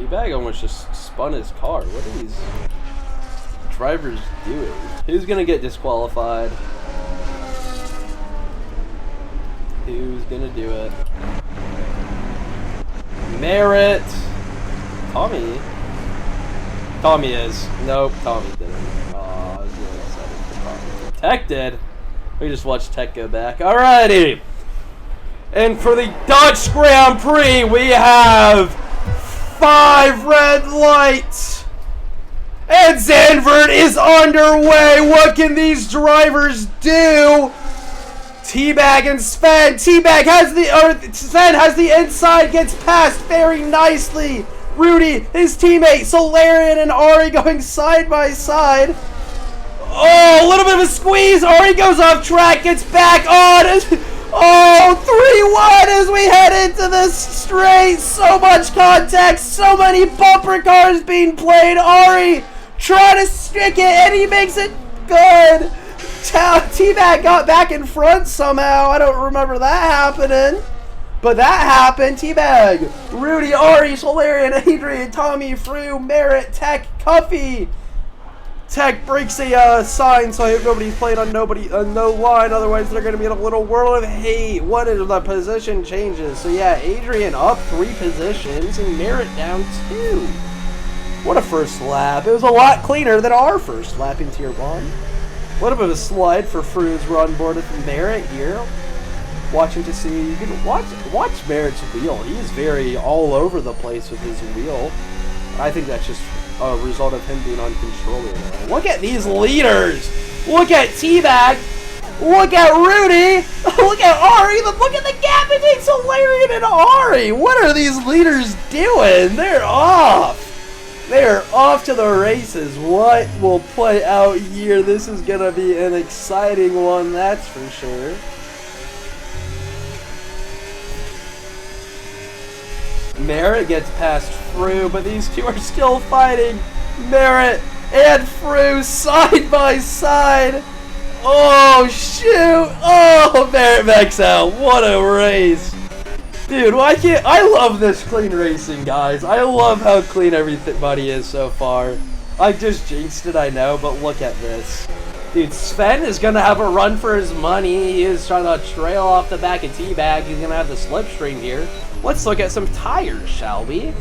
Teabag almost just spun his car. What are these drivers doing? Who's gonna get disqualified? Who's gonna do it? Merritt! Tommy? Tommy is. Nope, Tommy didn't. Oh, I was really excited for Tommy. Tech did. We just watched Tech go back. Alrighty! And for the Dutch Grand Prix, we have 5 red lights! And Zandvoort is underway! What can these drivers do? Teabag and Sven. Teabag has Sven has the inside, gets past very nicely. Rudy, his teammate, Solarian and Ari going side by side. Oh, a little bit of a squeeze. Ari goes off track, gets back on. Oh, 3-1 as we head into this straight. So much contact, so many bumper cars being played. Ari trying to stick it, and he makes it good. Teabag got back in front somehow. I don't remember that happening. But that happened. Teabag, Rudy, Ari, Solarian, Adrian, Tommy, Fru, Merritt, Tech, Cuffy. Tech breaks a sign, so I hope nobody's playing on no line. Otherwise, they're going to be in a little world of hate. What is the position changes? So yeah, Adrian up 3 positions and Merritt down 2. What a first lap. It was a lot cleaner than our first lap in Tier 1. A little bit of a slide for Fru's run board with Merritt here. Watching to see, you can watch Merritt's wheel. He's very all over the place with his wheel. I think that's just a result of him being uncontrollable. Look at these leaders. Look at Teabag. Look at Rudy. Look at Ari. Look at the gap between Solarian and Ari. What are these leaders doing? They're off. They're off to the races. What will play out here? This is going to be an exciting one, that's for sure. Merritt gets past Fru, but these two are still fighting. Merritt and Fru side by side. Oh, shoot. Oh, Merritt backs out. What a race. Dude, I love this clean racing, guys. I love how clean everybody is so far. I just jinxed it, I know, but look at this. Dude, Sven is going to have a run for his money. He is trying to trail off the back of Teabag. He's going to have the slipstream here. Let's look at some tires, shall we?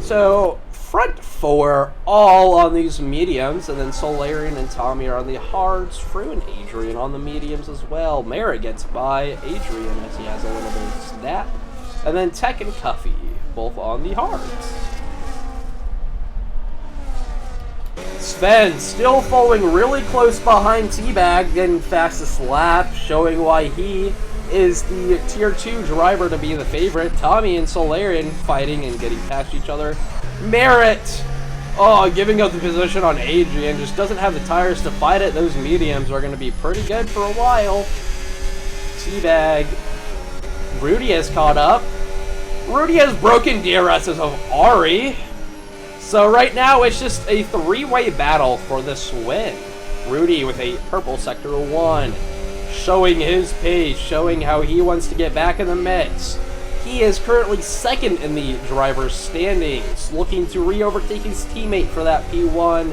So, front 4 all on these mediums, and then Solarian and Tommy are on the hards. Fru and Adrian on the mediums as well. Merritt gets by Adrian as he has a little bit of snap. And then Tech and Cuffy, both on the hards. Sven still following really close behind Teabag, getting fastest lap, showing why he is the Tier 2 driver to be the favorite. Tommy and Solarian fighting and getting past each other. Merritt, giving up the position on Adrian, just doesn't have the tires to fight it. Those mediums are going to be pretty good for a while. Teabag, Rudy has caught up. Rudy has broken DRSs of Ari. So right now it's just a 3-way battle for this win. Rudy with a purple sector 1. Showing his pace, showing how he wants to get back in the mix. He is currently 2nd in the driver's standings, looking to re-overtake his teammate for that P1.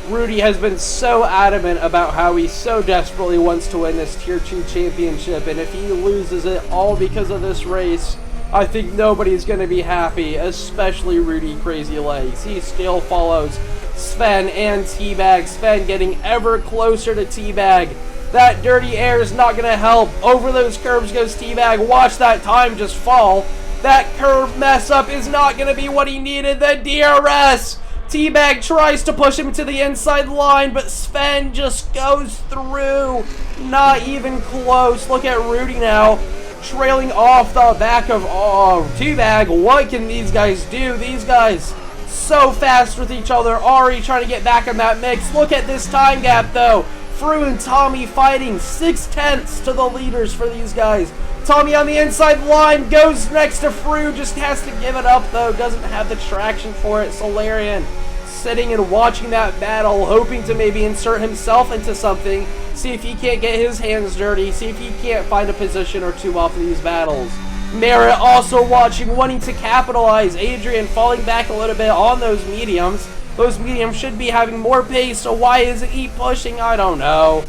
Rudy has been so adamant about how he so desperately wants to win this Tier 2 championship, and if he loses it all because of this race, I think nobody's going to be happy, especially Rudy Crazy Legs. He still follows Sven and Teabag. Sven getting ever closer to Teabag. That dirty air is not going to help. Over those curves goes Teabag. Watch that time just fall. That curve mess up is not going to be what he needed. The DRS. Teabag tries to push him to the inside line, but Sven just goes through. Not even close. Look at Rudy now, trailing off the back of Teabag. What can these guys do? These guys so fast with each other. Ari trying to get back in that mix. Look at this time gap, though. Fru and Tommy fighting 6/10 to the leaders for these guys. Tommy on the inside line goes next to Fru, just has to give it up though, doesn't have the traction for it. Solarian sitting and watching that battle, hoping to maybe insert himself into something, see if he can't get his hands dirty, see if he can't find a position or two off of these battles. Merritt also watching, wanting to capitalize. Adrian falling back a little bit on those mediums. Those mediums should be having more pace, so why isn't he pushing? I don't know.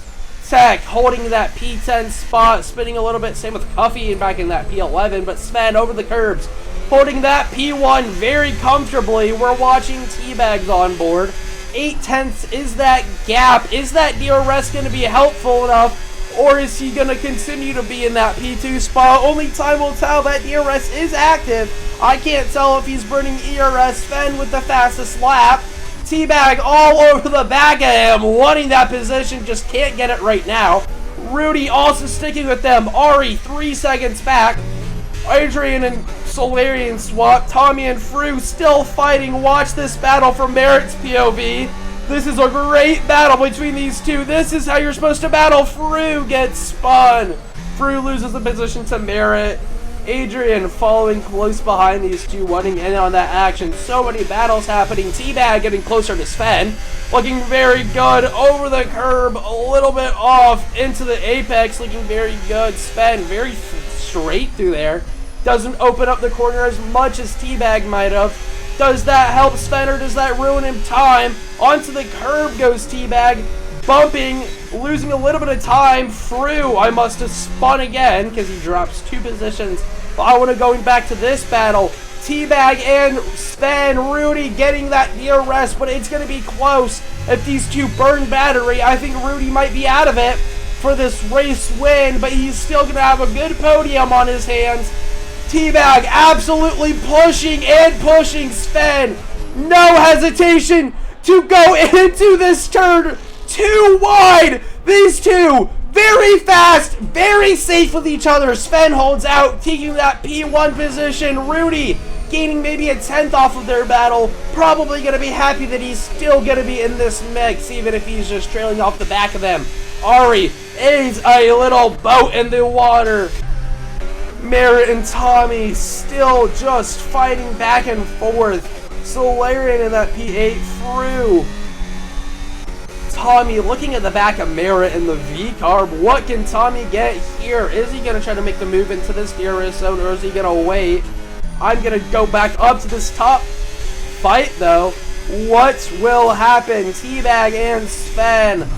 Tech holding that P10 spot, spinning a little bit. Same with Cuffy back in that P11, but Sven over the curbs, holding that P1 very comfortably. We're watching Teabags on board. 8/10 is that gap. Is that DRS going to be helpful enough, or is he going to continue to be in that P2 spot? Only time will tell. That DRS is active. I can't tell if he's burning ERS. Sven with the fastest lap. Teabag all over the back of him, wanting that position, just can't get it right now. Rudy also sticking with them. Ari 3 seconds back. Adrian and Solarian swap. Tommy and Fru still fighting. Watch this battle from Merritt's POV. This is a great battle between these two. This is how you're supposed to battle. Fru gets spun. Fru loses the position to Merritt. Adrian following close behind these two, wanting in on that action. So many battles happening. Teabag getting closer to Sven. Looking very good. Over the curb, a little bit off into the apex. Looking very good. Sven very straight through there. Doesn't open up the corner as much as Teabag might have. Does that help Sven, or does that ruin him time? Onto the curb goes Teabag. Bumping, losing a little bit of time. Fru, I must have spun again because he drops 2 positions. But I want to going back to this battle. Teabag and Sven, Rudy getting that DRS, but it's going to be close. If these two burn battery, I think Rudy might be out of it for this race win, but he's still going to have a good podium on his hands. Teabag absolutely pushing and pushing Sven. No hesitation to go into this turn. Too wide. These two very fast, very safe with each other. Sven holds out, taking that P1 position. Rudy gaining maybe a 10th off of their battle. Probably going to be happy that he's still going to be in this mix, even if he's just trailing off the back of them. Ari is a little boat in the water. Merritt and Tommy still just fighting back and forth. Solarian in that P8 through. Tommy looking at the back of Merritt in the V-carb. What can Tommy get here? Is he going to try to make the move into this DRS zone, or is he going to wait? I'm going to go back up to this top fight, though. What will happen? Teabag and Sven.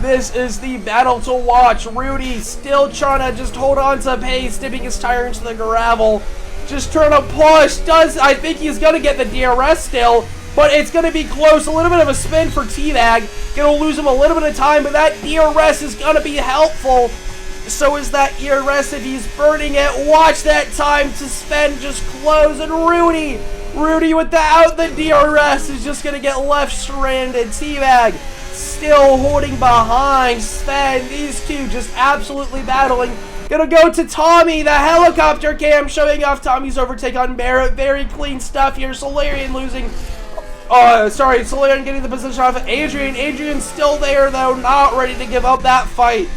This is the battle to watch. Rudy still trying to just hold on to pace, dipping his tire into the gravel. Just trying to push. I think he's going to get the DRS still, but it's going to be close. A little bit of a spin for Teabag. Going to lose him a little bit of time, but that DRS is going to be helpful. So is that ERS if he's burning it. Watch that time to Sven just close. And Rudy without the DRS is just going to get left stranded. Teabag still holding behind Sven. These two just absolutely battling. Gonna go to Tommy, the helicopter cam showing off Tommy's overtake on Merritt. Very clean stuff here. Solarian losing. Solarian getting the position off of Adrian. Adrian's still there though, not ready to give up that fight.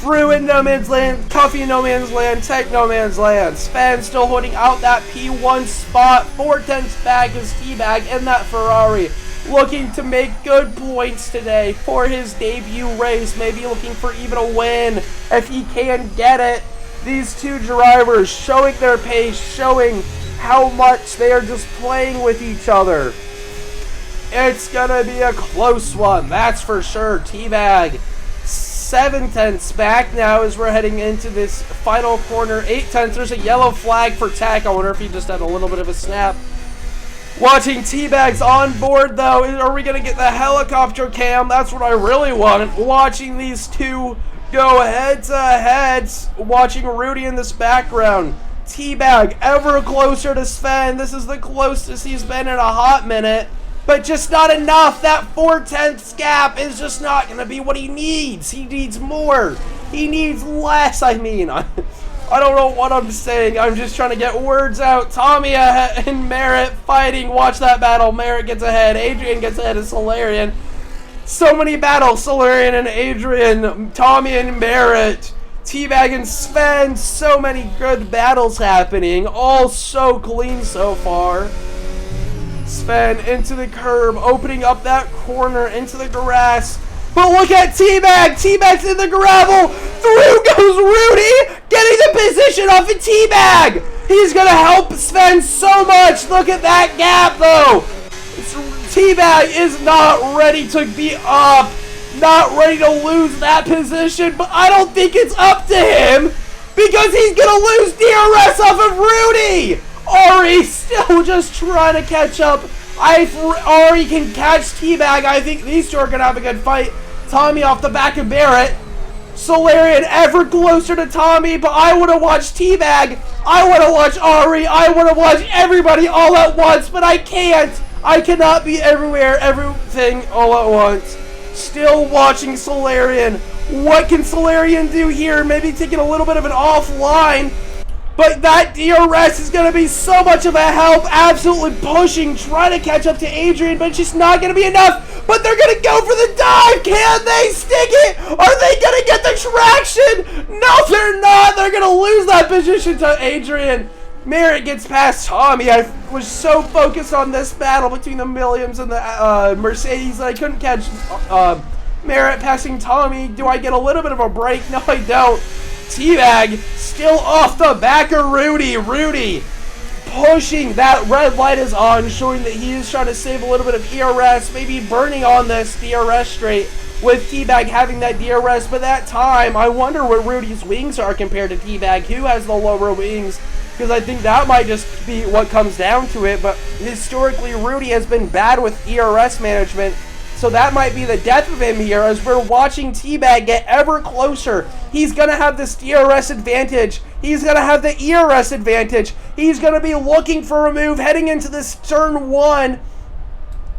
Fru in no man's land, Cuffy in no man's land, Tech no man's land. Sven still holding out that P1 spot. 4/10 back is Teabag in that Ferrari. Looking to make good points today for his debut race. Maybe looking for even a win if he can get it. These two drivers showing their pace, showing how much they are just playing with each other. It's gonna be a close one, that's for sure. Teabag 7/10 back now as we're heading into this final corner. 8/10. There's a yellow flag for Tech. I wonder if he just had a little bit of a snap. Watching Teabags on board though. Are we gonna get the helicopter cam? That's what I really want. Watching these two go head to head. Watching Rudy in this background. Teabag ever closer to Sven. This is the closest he's been in a hot minute. But just not enough. That 4/10 gap is just not gonna be what he needs. He needs more. He needs less, I mean. I don't know what I'm saying. I'm just trying to get words out. Tommy and Merritt fighting. Watch that battle. Merritt gets ahead. Adrian gets ahead of Solarian. So many battles. Solarian and Adrian. Tommy and Merritt. Teabag and Sven. So many good battles happening. All so clean so far. Sven into the curb. Opening up that corner into the grass. But look at Teabag. Teabag's in the gravel. Through goes Rudy. Getting getting the position off of Teabag. He's going to help Sven so much. Look at that gap, though. Teabag is not ready to be up. Not ready to lose that position, but I don't think it's up to him because he's going to lose DRS off of Rudy. Ari still just trying to catch up. Ari can catch Teabag. I think these two are going to have a good fight. Tommy off the back of Barrett. Solarian ever closer to Tommy, but I want to watch Teabag. I want to watch Ari. I want to watch everybody all at once, but I can't. I cannot be everywhere, everything all at once. Still watching Solarian. What can Solarian do here? Maybe taking a little bit of an offline. But that DRS is going to be so much of a help. Absolutely pushing, trying to catch up to Adrian, but it's just not going to be enough. But they're going to go for the dive. Can they stick it? Are they going to get the traction? No, they're not. They're going to lose that position to Adrian. Merritt gets past Tommy. I was so focused on this battle between the Williams and the Mercedes that I couldn't catch Merritt passing Tommy. Do I get a little bit of a break? No, I don't. Teabag still off the back of Rudy. Rudy pushing. That red light is on, showing that he is trying to save a little bit of ERS, maybe burning on this DRS straight with Teabag having that DRS. But that time, I wonder what Rudy's wings are compared to Teabag. Who has the lower wings? Because I think that might just be what comes down to it. But historically, Rudy has been bad with ERS management. So that might be the death of him here as we're watching Teabag get ever closer. He's going to have this DRS advantage. He's going to have the ERS advantage. He's going to be looking for a move heading into this turn one.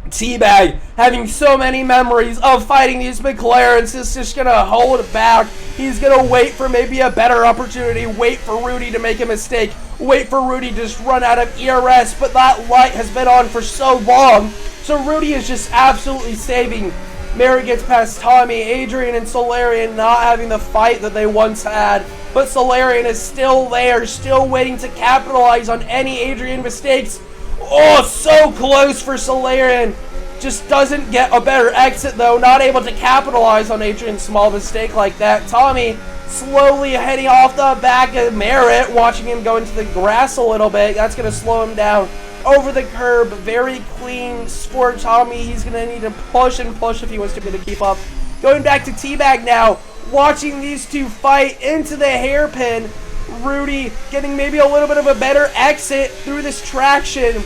Teabag having so many memories of fighting these McLarens is just going to hold it back. He's going to wait for maybe a better opportunity. Wait for Rudy to make a mistake. Wait for Rudy to just run out of ERS. But that light has been on for so long. So Rudy is just absolutely saving. Mary gets past Tommy, Adrian, and Solarian not having the fight that they once had. But Solarian is still there, still waiting to capitalize on any Adrian mistakes. Oh, so close for Solarian. Just doesn't get a better exit, though. Not able to capitalize on Adrian's small mistake like that. Tommy slowly heading off the back of Merritt, watching him go into the grass a little bit. That's going to slow him down. Over the curb, very clean for Tommy. He's going to need to push and push if he wants to be able to keep up. Going back to Teabag now, watching these two fight into the hairpin. Rudy getting maybe a little bit of a better exit through this traction.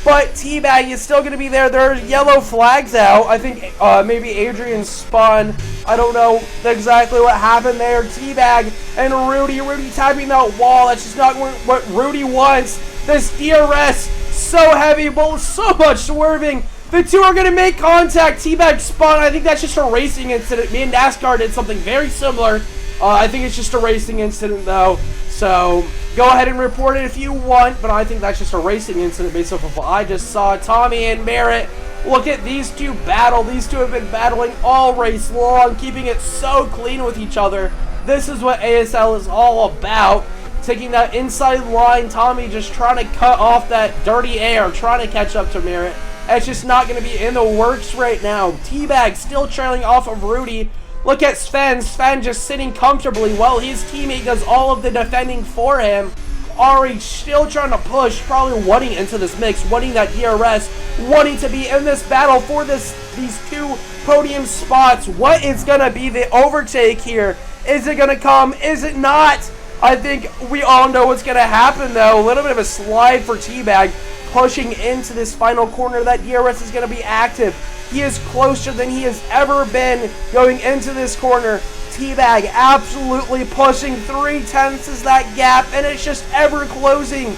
But Teabag is still going to be there. There are yellow flags out. I think maybe Adrian spun. I don't know exactly what happened there. Teabag and Rudy tapping that wall. That's just not what Rudy wants. This DRS, so heavy, but so much swerving. The two are going to make contact. Teabag spun. I think that's just a racing incident. Me and NASCAR did something very similar. I think it's just a racing incident, though. So go ahead and report it if you want, but I think that's just a racing incident based off of what I just saw. Tommy and Merritt, look at these two battle. These two have been battling all race long, keeping it so clean with each other. This is what ASL is all about. Taking that inside line, Tommy just trying to cut off that dirty air, trying to catch up to Merritt. It's just not going to be in the works right now. Teabag still trailing off of Rudy. Look at Sven. Sven just sitting comfortably while his teammate does all of the defending for him. Ari still trying to push, probably wanting into this mix, wanting that DRS, wanting to be in this battle for these two podium spots. What is going to be the overtake here? Is it going to come? Is it not? I think we all know what's going to happen, though. A little bit of a slide for Teabag, pushing into this final corner. That DRS is going to be active. He is closer than he has ever been going into this corner. Teabag absolutely pushing. 3/10 is that gap, and it's just ever closing.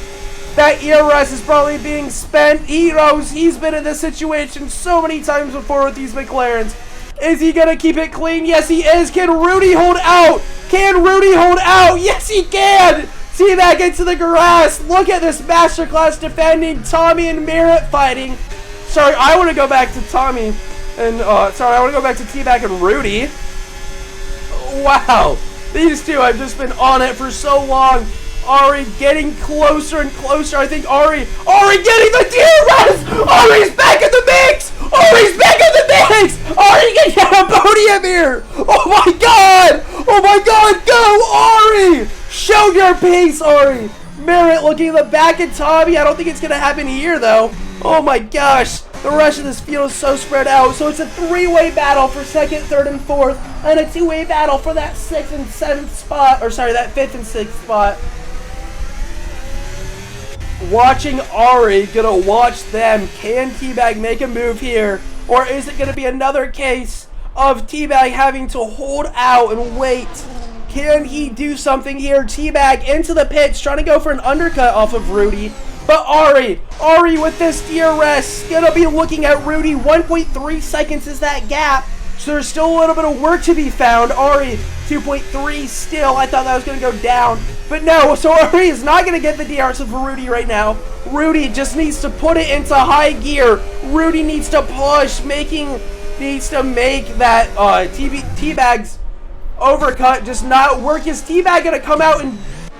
That ERS is probably being spent. He knows he's been in this situation so many times before with these McLarens. Is he going to keep it clean? Yes, he is. Can Rudy hold out? Can Rudy hold out? Yes, he can. Teabag into the grass. Look at this masterclass defending. Tommy and Merritt fighting. Sorry, I want to go back to Tommy and, I want to go back to Teabag and Rudy. Wow. These two have just been on it for so long. Ari getting closer and closer. I think Ari getting the DRS! Ari's back in the mix! Ari's back in the mix! Ari can get a podium here! Oh my god! Oh my god! Go Ari! Show your pace, Ari! Merritt looking at the back of Tommy. I don't think it's going to happen here, though. Oh my gosh. The rest of this field is so spread out. So it's a three-way battle for second, third, and fourth. And a two-way battle for that sixth and seventh spot. Or sorry, that fifth and sixth spot. Watching Ari. Gonna watch them. Can Teabag make a move here? Or is it gonna be another case of Teabag having to hold out and wait? Can he do something here? Teabag into the pits, trying to go for an undercut off of Rudy. But Ari with this DRS, gonna be looking at Rudy. 1.3 seconds is that gap. So there's still a little bit of work to be found. Ari, 2.3 still. I thought that was gonna go down. But no, so Ari is not gonna get the DRS of Rudy right now. Rudy just needs to put it into high gear. Rudy needs to push, needs to make that Teabag's overcut just not work. Is Teabag gonna come out in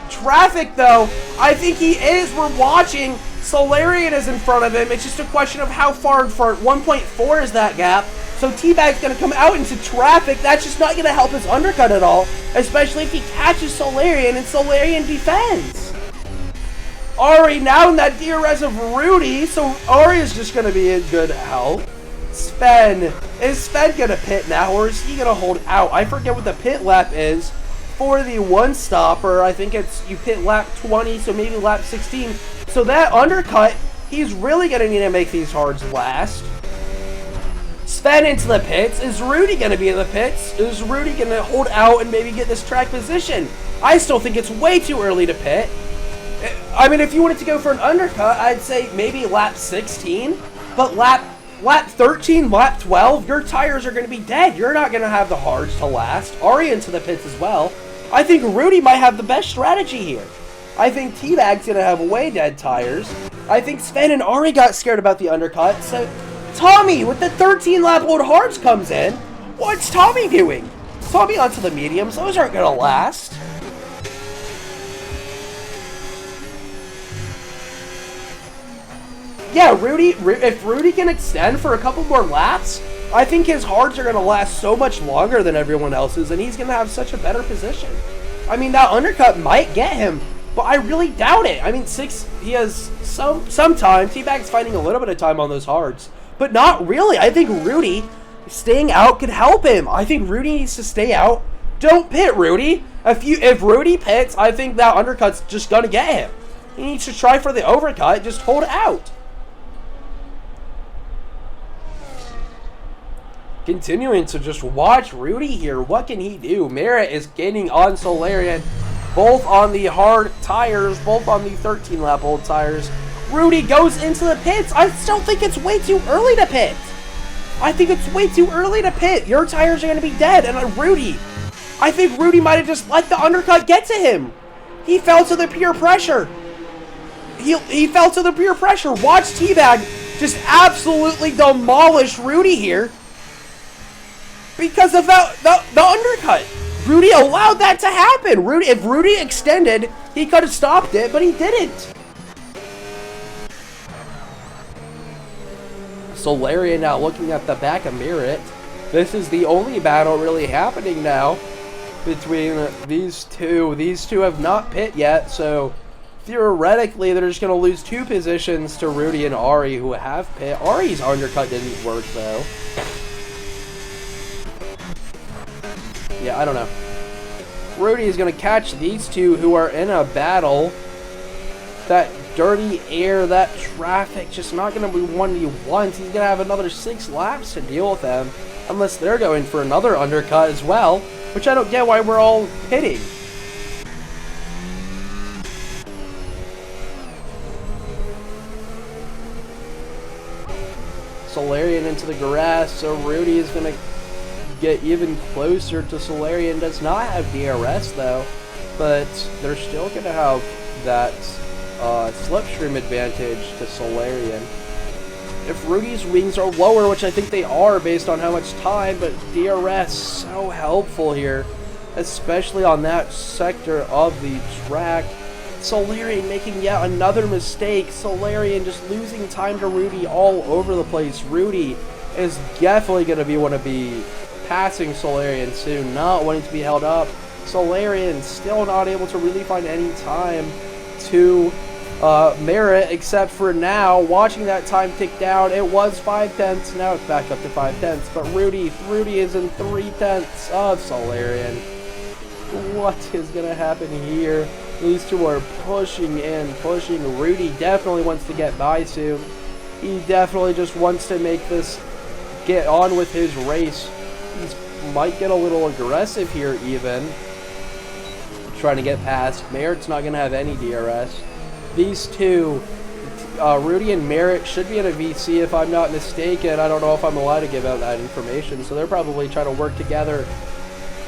traffic though? I think he is. We're watching. Solarian is in front of him. It's just a question of how far in front. 1.4 is that gap. So Teabag's gonna come out into traffic. That's just not gonna help his undercut at all, especially if he catches Solarian and Solarian defends. Ari now in that DRS of Rudy, so Ari is just gonna be in good health. Sven. Is Sven gonna pit now, or is he gonna hold out? I forget what the pit lap is for the one stopper. I think it's you pit lap 20, so maybe lap 16. So that undercut, he's really gonna need to make these hards last. Sven into the pits. Is Rudy gonna be in the pits? Is Rudy gonna hold out and maybe get this track position? I still think it's way too early to pit. I mean, if you wanted to go for an undercut, I'd say maybe lap 16, but lap 13, lap 12, your tires are going to be dead. You're not going to have the hards to last. Ari into the pits as well. I think Rudy might have the best strategy here. I think Teabag's going to have way dead tires. I think Sven and Ari got scared about the undercut. So Tommy with the 13 lap old hards comes in. What's Tommy doing? Tommy onto the mediums. Those aren't going to last. Yeah, if Rudy can extend for a couple more laps, I think his hards are going to last so much longer than everyone else's, and he's going to have such a better position. I mean, that undercut might get him, but I really doubt it. I mean, he has some time. Teabag's finding a little bit of time on those hards, but not really. I think Rudy staying out could help him. I think Rudy needs to stay out. Don't pit Rudy. If Rudy pits, I think that undercut's just going to get him. He needs to try for the overcut. Just hold out. Continuing to just watch Rudy here. What can he do? Merritt is gaining on Solarian, both on the hard tires, both on the 13 lap old tires. Rudy goes into the pits. I still think it's way too early to pit. I think it's way too early to pit. Your tires are going to be dead. And Rudy, I think Rudy might have just let the undercut get to him. He fell to the peer pressure. He fell to the peer pressure. Watch Teabag just absolutely demolish Rudy here. Because of the undercut. Rudy allowed that to happen. If Rudy extended, he could have stopped it, but he didn't. Solarian now looking at the back of Merritt. This is the only battle really happening now between these two. These two have not pit yet, so theoretically they're just going to lose 2 positions to Rudy and Ari, who have pit. Ari's undercut didn't work, though. Yeah, I don't know. Rudy is going to catch these two who are in a battle. That dirty air, that traffic, just not going to be one he wants. He's going to have another 6 laps to deal with them. Unless they're going for another undercut as well. Which I don't get why we're all pitting. Solarian into the grass, so Rudy is going to get even closer to Solarian. Does not have DRS though, but they're still going to have that slipstream advantage to Solarian. If Rudy's wings are lower, which I think they are based on how much time, but DRS so helpful here, especially on that sector of the track. Solarian making yet another mistake. Solarian just losing time to Rudy all over the place. Rudy is definitely going to want to be passing Solarian soon, not wanting to be held up. Solarian still not able to really find any time to Merritt, except for now, watching that time tick down. It was 5/10, now it's back up to 5/10, but Rudy is in 3/10 of Solarian. What is going to happen here? These two are pushing in, pushing. Rudy definitely wants to get by soon. He definitely just wants to make this, get on with his race. He might get a little aggressive here even. Trying to get past. Merritt's not going to have any DRS. These two, Rudy and Merritt, should be in a VC if I'm not mistaken. I don't know if I'm allowed to give out that information, so they're probably trying to work together.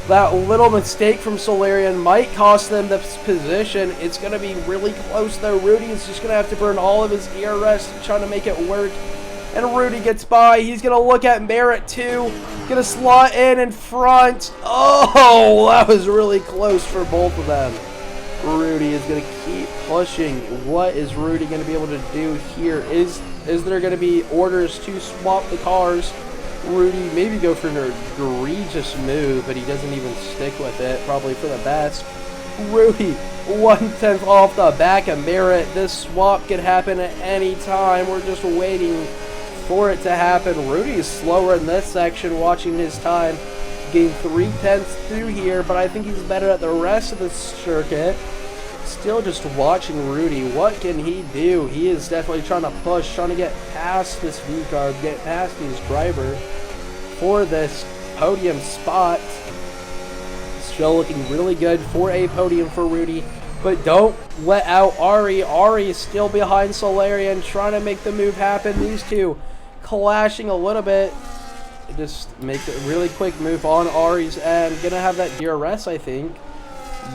That little mistake from Solarian might cost them this position. It's going to be really close, though. Rudy is just going to have to burn all of his ERS trying to make it work. And Rudy gets by. He's going to look at Merritt, too. Going to slot in front. Oh, that was really close for both of them. Rudy is going to keep pushing. What is Rudy going to be able to do here? Is there going to be orders to swap the cars? Rudy maybe go for an egregious move, but he doesn't even stick with it. Probably for the best. Rudy, 1/10 off the back of Merritt. This swap could happen at any time. We're just waiting for it to happen. Rudy is slower in this section, watching his time. Gained 3/10 through here, but I think he's better at the rest of the circuit. Still just watching Rudy. What can he do? He is definitely trying to push, trying to get past this V-car, get past his driver for this podium spot. Still looking really good for a podium for Rudy, but don't let out Ari. Ari is still behind Solarian, trying to make the move happen. These two clashing a little bit. Just make a really quick move on Ari's end. Gonna have that DRS, I think.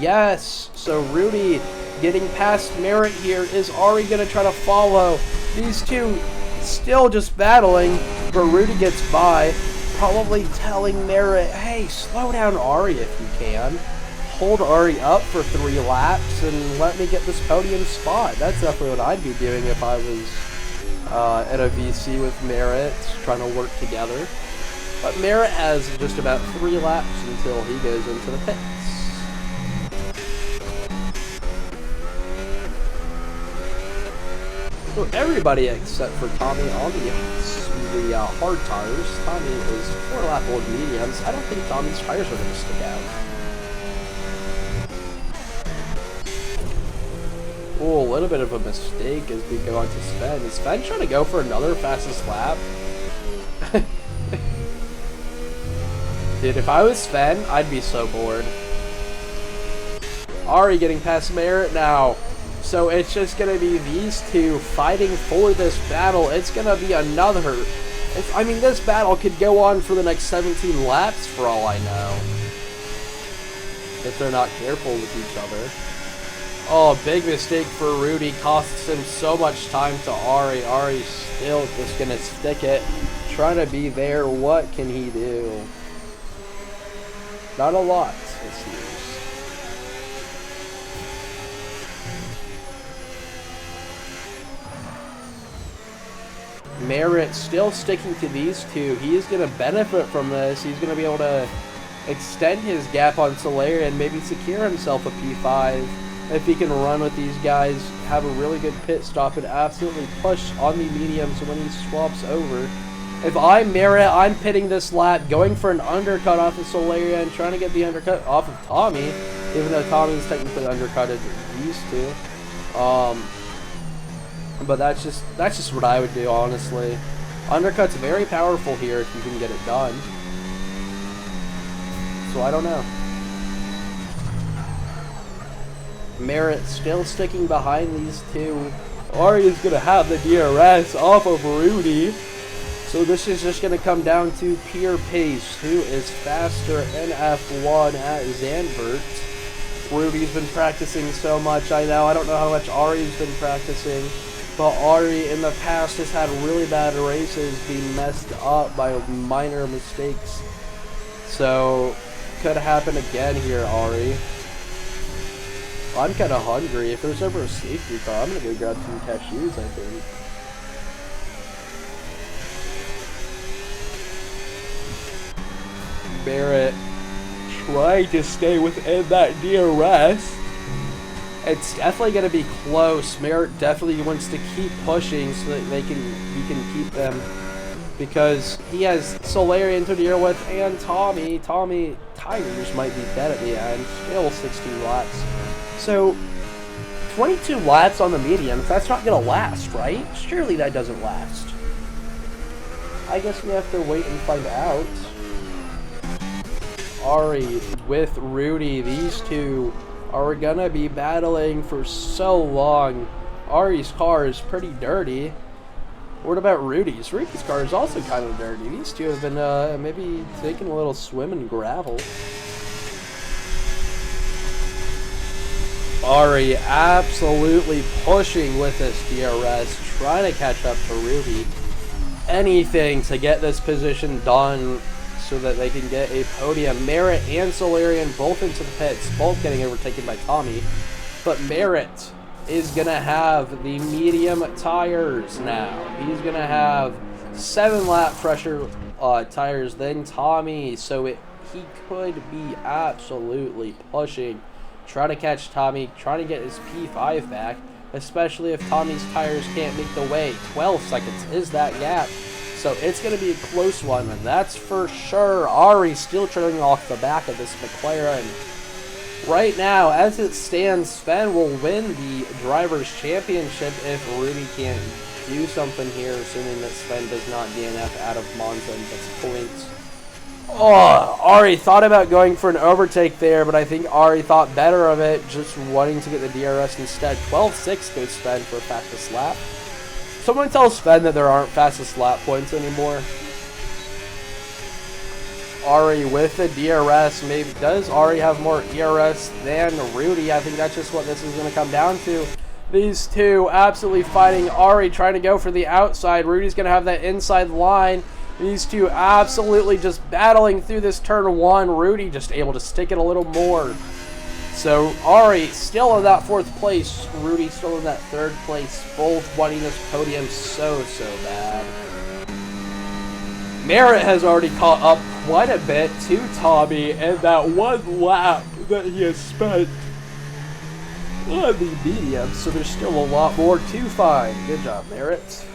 Yes, so Rudy getting past Merritt here. Is Ari going to try to follow? These two still just battling, but Rudy gets by. Probably telling Merritt, hey, slow down Ari if you can. Hold Ari up for 3 laps and let me get this podium spot. That's definitely what I'd be doing if I was at a VC with Merritt, trying to work together. But Merritt has just about 3 laps until he goes into the pits. So everybody except for Tommy on the hard tires. Tommy is 4-lap old mediums. I don't think Tommy's tires are going to stick out. Oh, a little bit of a mistake as we go on to Sven. Is Sven trying to go for another fastest lap? Dude, if I was Sven, I'd be so bored. Ari getting past Merritt now. So it's just going to be these two fighting for this battle. It's going to be another... I mean, this battle could go on for the next 17 laps for all I know. If they're not careful with each other. Oh, big mistake for Rudy. Costs him so much time to Ari. Ari's still just going to stick it. Trying to be there. What can he do? Not a lot, it seems. Merritt still sticking to these two. He is going to benefit from this. He's going to be able to extend his gap on Solarian and maybe secure himself a P5 if he can run with these guys, have a really good pit stop, and absolutely push on the mediums when he swaps over. If I'm Merritt, I'm pitting this lap, going for an undercut off of Solarian, trying to get the undercut off of Tommy, even though Tommy's technically undercutted these two. But that's just what I would do, honestly. Undercut's very powerful here if you can get it done. So I don't know. Merritt still sticking behind these two. Ari's gonna have the DRS off of Rudy. So this is just gonna come down to pure pace. Who is faster in F1 at Zandvoort? Rudy's been practicing so much, I know. I don't know how much Ari's been practicing. But Ari in the past has had really bad races being messed up by minor mistakes. So, could happen again here, Ari. I'm kind of hungry. If there's ever a safety car, I'm going to go grab some cashews, I think. Barrett trying to stay within that DRS. It's definitely going to be close. Merritt definitely wants to keep pushing so that he can keep them, because he has Solarian to deal with and Tommy. Tommy tires might be dead at the end. Still 16 laps. So 22 laps on the mediums. That's not going to last, right? Surely that doesn't last. I guess we have to wait and find out. Ari with Rudy. These two are gonna be battling for so long. Ari's car is pretty dirty. What about Rudy's? Rudy's car is also kind of dirty. These two have been maybe taking a little swim in gravel. Ari absolutely pushing with this DRS, trying to catch up to Rudy. Anything to get this position done so that they can get a podium. Merritt and Solarian both into the pits, both getting overtaken by Tommy. But Merritt is going to have the medium tires now. He's going to have 7-lap pressure tires than Tommy. So he could be absolutely pushing, trying to catch Tommy, trying to get his P5 back, especially if Tommy's tires can't make the way. 12 seconds is that gap. So it's going to be a close one, and that's for sure. Ari still trailing off the back of this McLaren. Right now, as it stands, Sven will win the Drivers' Championship if Rudy can't do something here, assuming that Sven does not DNF out of Monza and gets points. Oh, Ari thought about going for an overtake there, but I think Ari thought better of it, just wanting to get the DRS instead. 12.6 goes Sven for fastest lap. Someone tell Sven that there aren't fastest lap points anymore. Ari with the DRS. Maybe does Ari have more DRS than Rudy? I think that's just what this is going to come down to. These two absolutely fighting. Ari trying to go for the outside. Rudy's going to have that inside line. These two absolutely just battling through this turn one. Rudy just able to stick it a little more. So Ari still in that 4th place. Rudy still in that 3rd place. Both wanting this podium so bad. Merritt has already caught up quite a bit to Tommy, and that 1 lap that he has spent on the medium. So there's still a lot more to find. Good job, Merritt.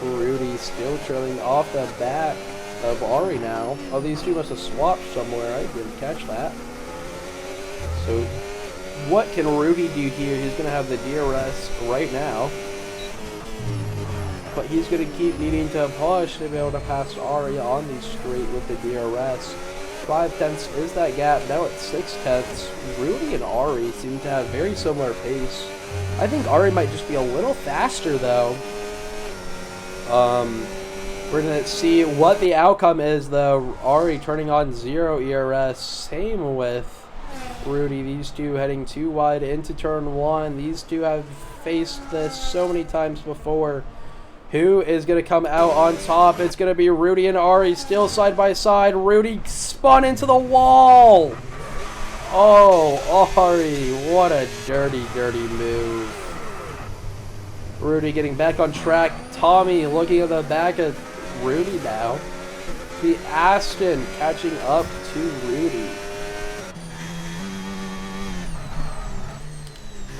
Rudy still trailing off the back of Ari now. Oh, these two must have swapped somewhere. I didn't catch that. So, what can Rudy do here? He's going to have the DRS right now. But he's going to keep needing to push to be able to pass Ari on the straight with the DRS. 5/10 is that gap. Now it's 6/10. Rudy and Ari seem to have very similar pace. I think Ari might just be a little faster, though. We're going to see what the outcome is, though. Ari turning on 0 ERS. Same with Rudy. These two heading too wide into turn 1. These two have faced this so many times before. Who is going to come out on top? It's going to be Rudy and Ari still side by side. Rudy spun into the wall. Oh, Ari, what a dirty move. Rudy getting back on track. Tommy looking at the back of Rudy now. The Aston catching up to Rudy.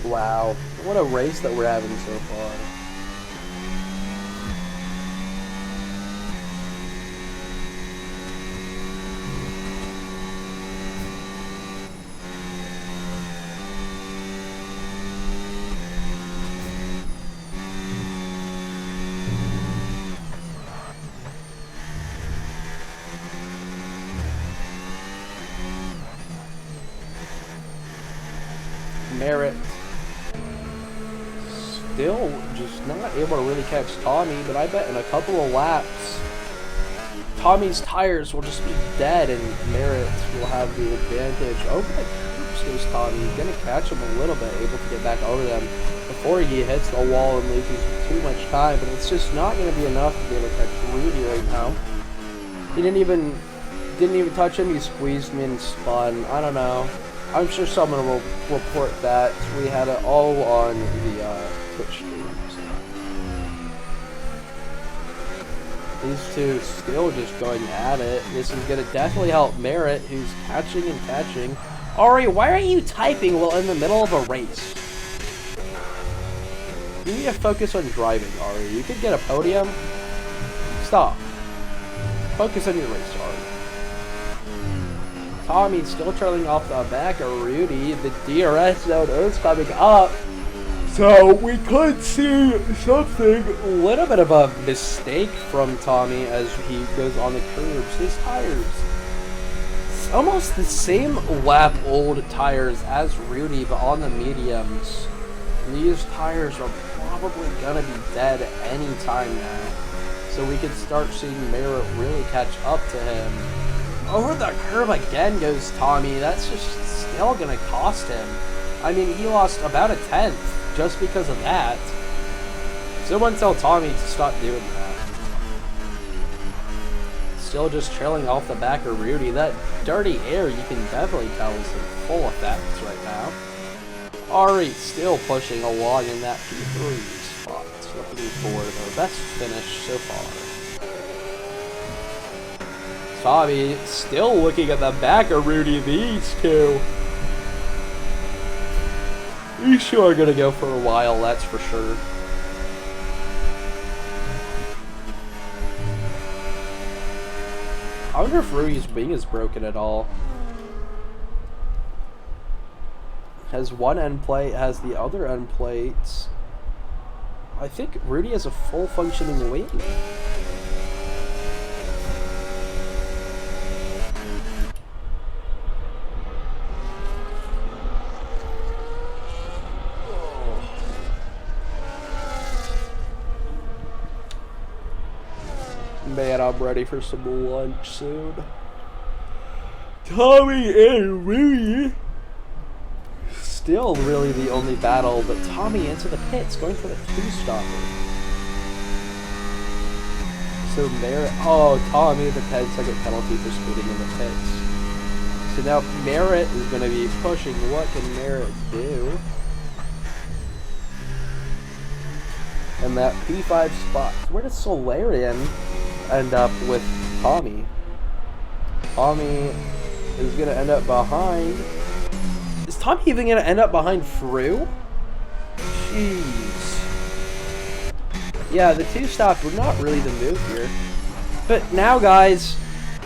Wow, what a race that we're having so far. Merritt still just not able to really catch Tommy, but I bet in a couple of laps Tommy's tires will just be dead and Merritt will have the advantage. Over the curves goes Tommy. He's going to catch him a little bit, able to get back over them before he hits the wall and loses too much time, but it's just not going to be enough to be able to catch Rudy right now. He didn't even touch him. He squeezed me and spun. I don't know. I'm sure someone will report that. We had it all on the Twitch stream. So. These two still just going at it. This is going to definitely help Merritt, who's catching and catching. Ari, why are you typing while in the middle of a race? You need to focus on driving, Ari. You could get a podium. Stop. Focus on your race, Ari. Tommy's still trailing off the back of Rudy. The DRS zone is coming up. So we could see something. A little bit of a mistake from Tommy as he goes on the curbs. His tires, almost the same lap old tires as Rudy, but on the mediums. These tires are probably gonna be dead any time now. So we could start seeing Merritt really catch up to him. Over the curb again goes Tommy. That's just still gonna cost him. I mean, he lost about a 10th. Just because of that. Someone tell Tommy to stop doing that. Still just trailing off the back of Rudy. That dirty air, you can definitely tell, is in full effect right now. Ari still pushing along in that P3 spot. Looking for their best finish so far. Tommy still looking at the back of Rudy. These two. These two are going to go for a while, that's for sure. I wonder if Rudy's wing is broken at all. Has one end plate, has the other end plates. I think Rudy has a full functioning wing. Man, I'm ready for some lunch soon. Tommy and Rudy. Still really the only battle, but Tommy into the pits, going for the two-stopper. So Merritt, oh, Tommy, the 10-second penalty for speeding in the pits. So now Merritt is going to be pushing. What can Merritt do? And that P5 spot. Where does Solarian end up with Tommy? Tommy is going to end up behind. Is Tommy even going to end up behind Frew? Jeez. Yeah, the two-stop were not really the move here. But now, guys,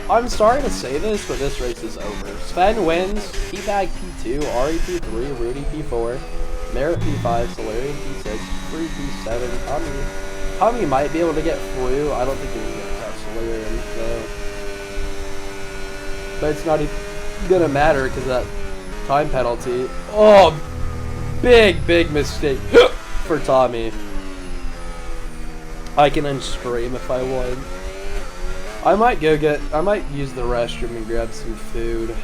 I'm sorry to say this, but this race is over. Sven wins, P-Bag P2, Ari P3, Rudy P4, Merritt P5, Solarian P6, Free P7, Tommy might be able to get Frew. I don't think he's going to get Solarian, so. But it's not even going to matter because that time penalty. Oh, big mistake for Tommy. I can unscream if I want. I might use the restroom and grab some food.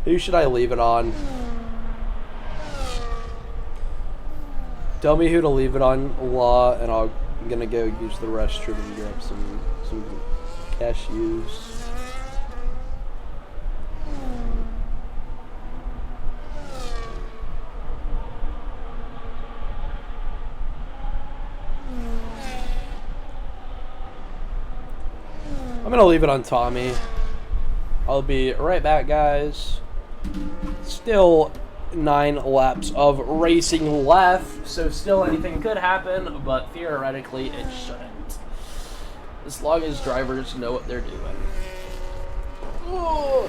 Who should I leave it on? Tell me who to leave it on, Law, and I'm gonna go use the restroom and grab some cashews. I'm gonna leave it on Tommy. I'll be right back, guys. Still 9 laps of racing left, so still anything could happen, but theoretically it shouldn't. As long as drivers know what they're doing. Oh.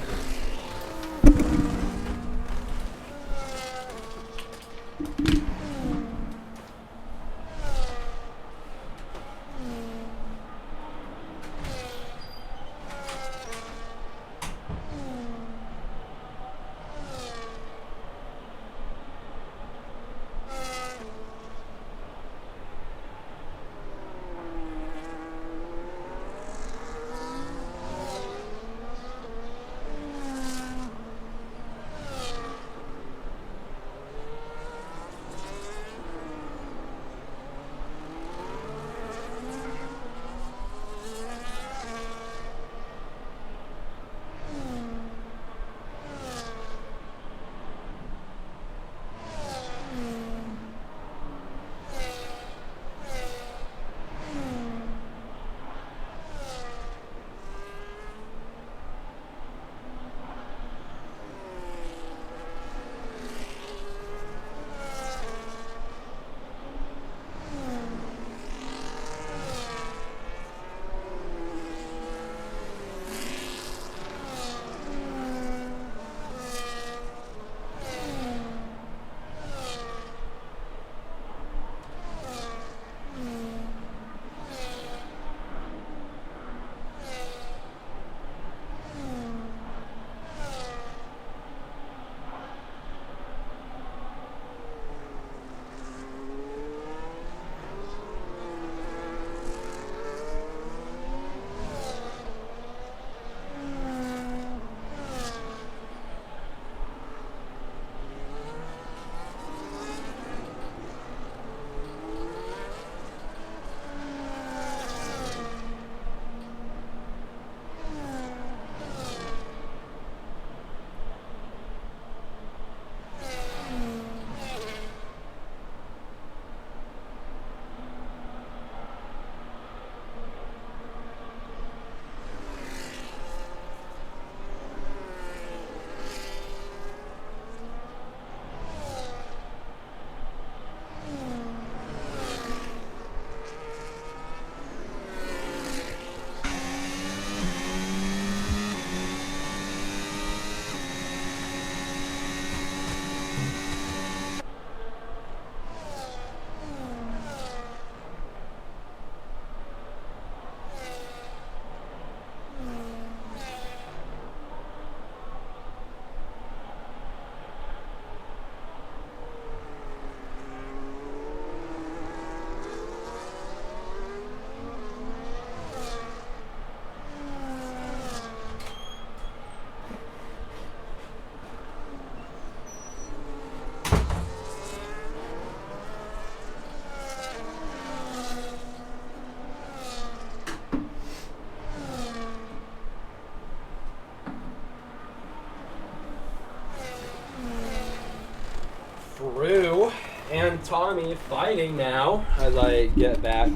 Tommy fighting now as I get back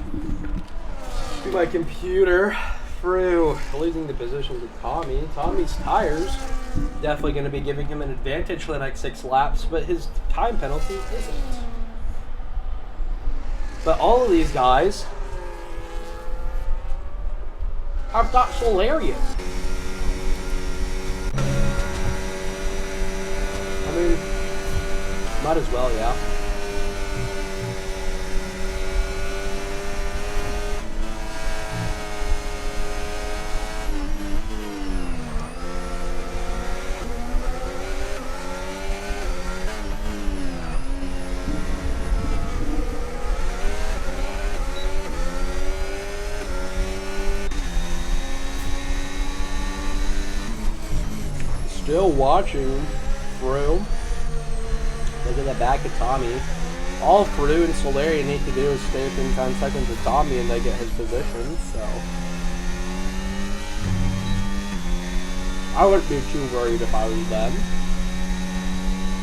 to my computer. Frew losing the position to Tommy. Tommy's tires definitely going to be giving him an advantage for the next 6 laps, but his time penalty isn't. But all of these guys have got Solarian. I mean, might as well, yeah. Still watching Frew. Look at the back of Tommy. All Frew and Solarian need to do is stay within 10 seconds of Tommy and they get his position, so I wouldn't be too worried if I was them.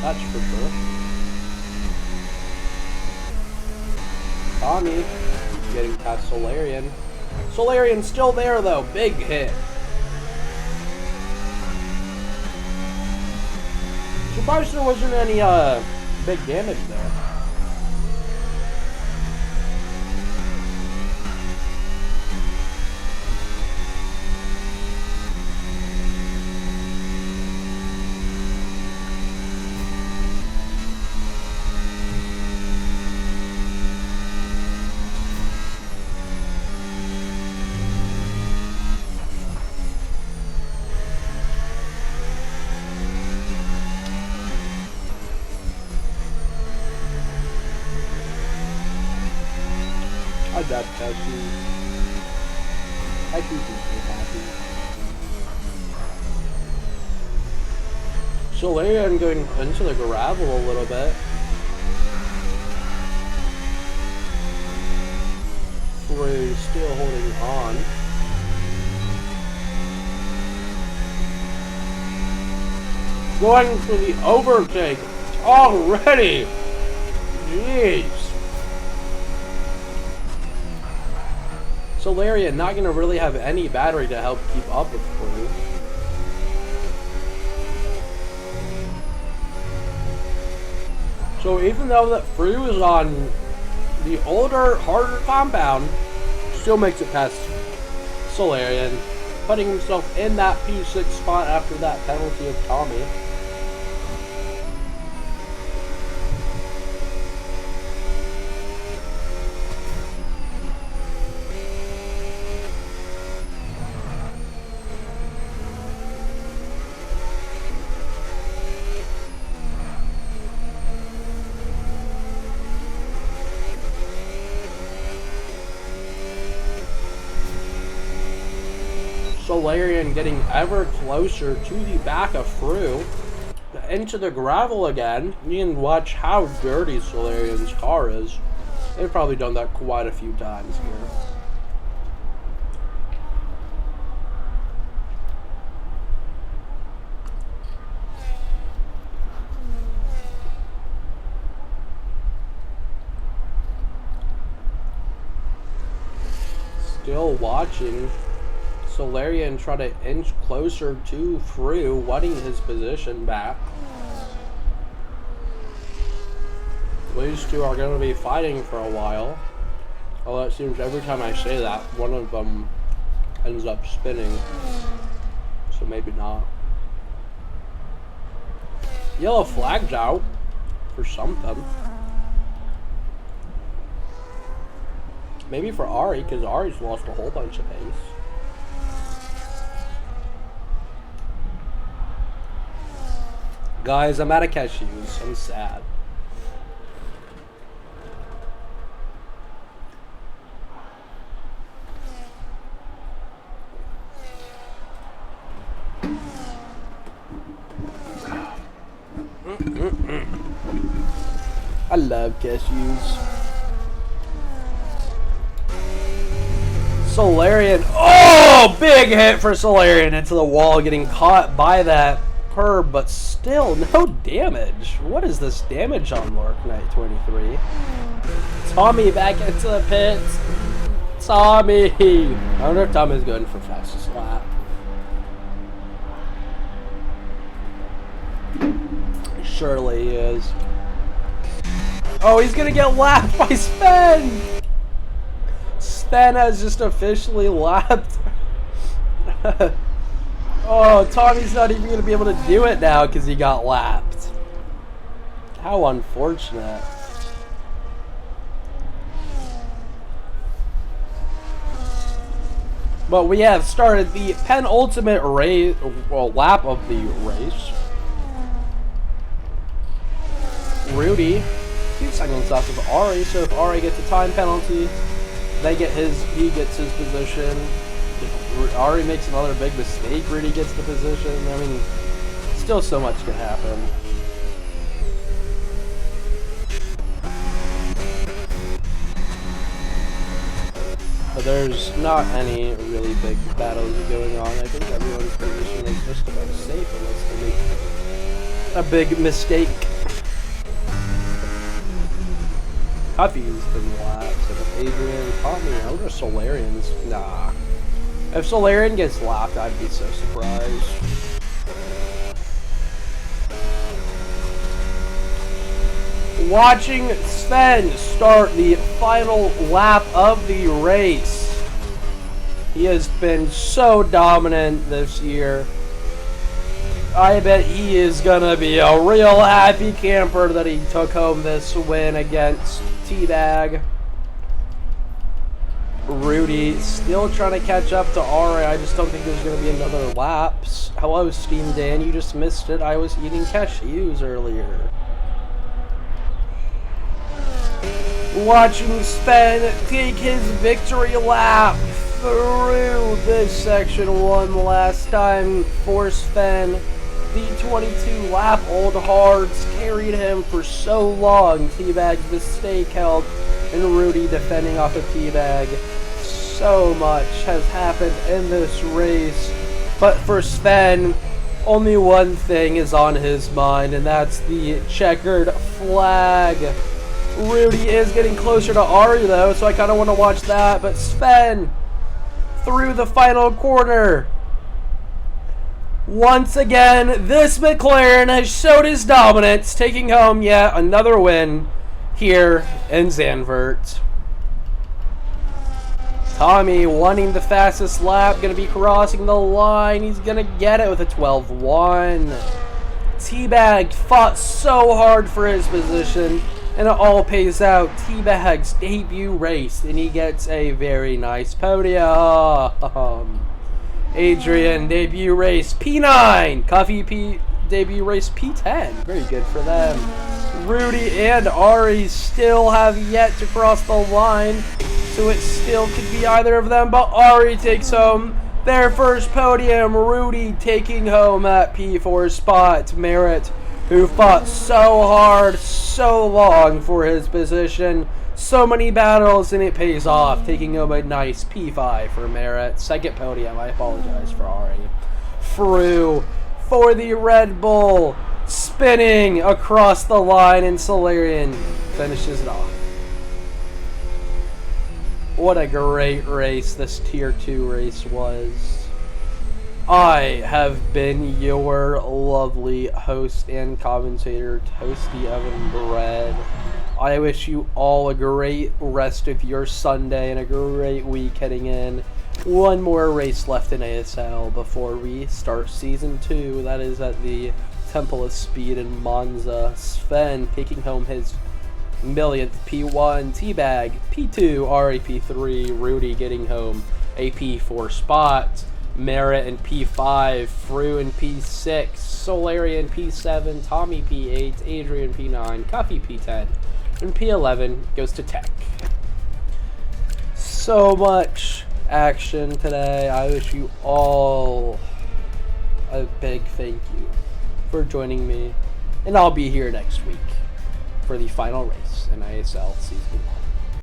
That's for sure. Tommy getting past Solarian. Solarian's still there though. Big hit. Surprised there wasn't any big damage there. I got Cashew. Cashew's so happy. Solarian going into the gravel a little bit. Frew still holding on. Going for the overtake already. Jeez. Solarian not going to really have any battery to help keep up with Frew. So even though that Frew is on the older, harder compound, still makes it past Solarian, putting himself in that P6 spot after that penalty of Tommy. Solarian getting ever closer to the back of Frew. Into the gravel again. You can watch how dirty Solarian's car is. They've probably done that quite a few times here. Still watching Solarian try to inch closer to Frew, wanting his position back. These two are going to be fighting for a while. Although it seems every time I say that, one of them ends up spinning. So maybe not. Yellow flag's out for something. Maybe for Ari, because Ari's lost a whole bunch of pace. Guys, I'm out of cashews. I'm sad. I love cashews. Solarian. Oh, big hit for Solarian into the wall, getting caught by that superb, but still no damage. What is this damage on Mark Knight 23? Tommy back into the pits. Tommy! I wonder if Tommy's going for fastest lap. Surely he is. Oh, he's gonna get lapped by Sven! Sven has just officially lapped. Oh, Tommy's not even gonna be able to do it now because he got lapped. How unfortunate. But we have started the penultimate race, well, lap of the race. Rudy 2 seconds off of Ari, so if Ari gets a time penalty, he gets his position. If Ari makes another big mistake, Rudy gets the position. I mean, still so much can happen. But there's not any really big battles going on. I think everyone's position is just about safe unless they make a big mistake. Huffy's been lapped, so if Adrian, Tommy, I wonder if Solarian's, nah. If Solarian gets lapped, I'd be so surprised. Watching Sven start the final lap of the race. He has been so dominant this year. I bet he is gonna be a real happy camper that he took home this win against Teabag. Rudy still trying to catch up to Ari. I just don't think there's gonna be another laps. Hello, Steam Dan, you just missed it. I was eating cashews earlier. Watching Sven take his victory lap through this section one last time for Sven. The 22 lap old hards carried him for so long. Teabag's mistake held, and Rudy defending off of Teabag. So much has happened in this race, but for Sven, only one thing is on his mind, and that's the checkered flag. Rudy is getting closer to Ari though, so I kind of want to watch that. But Sven through the final corner. Once again, this McLaren has showed his dominance, taking home yet another win here in Zandvoort. Tommy wanting the fastest lap, going to be crossing the line. He's going to get it with a 12-1. Teabag fought so hard for his position, and it all pays out. Teabag's debut race, and he gets a very nice podium. Adrian, debut race P9. Coffee debut race P10. Very good for them. Rudy and Ari still have yet to cross the line, so it still could be either of them, but Ari takes home their first podium. Rudy taking home that P4 spot. Merritt, who fought so hard, so long for his position, so many battles, and it pays off, taking home a nice P5 for Merritt. Second podium, I apologize for Ari. Frew for the Red Bull, spinning across the line, and Solarian finishes it off. What a great race this Tier 2 race was. I have been your lovely host and commentator, Toasty Oven Bread. I wish you all a great rest of your Sunday and a great week heading in. One more race left in ASL before we start Season 2. That is at the Temple of Speed in Monza. Sven taking home his millionth P1. Teabag P2. Ari P3. Rudy getting home a P4 spot. Merritt in P5. Frew in P6. Solarian P7. Tommy P8. Adrian P9. Coffee P10. And P11 goes to Tech. So much action today. I wish you all a big thank you for joining me. And I'll be here next week for the final race in ASL Season 1.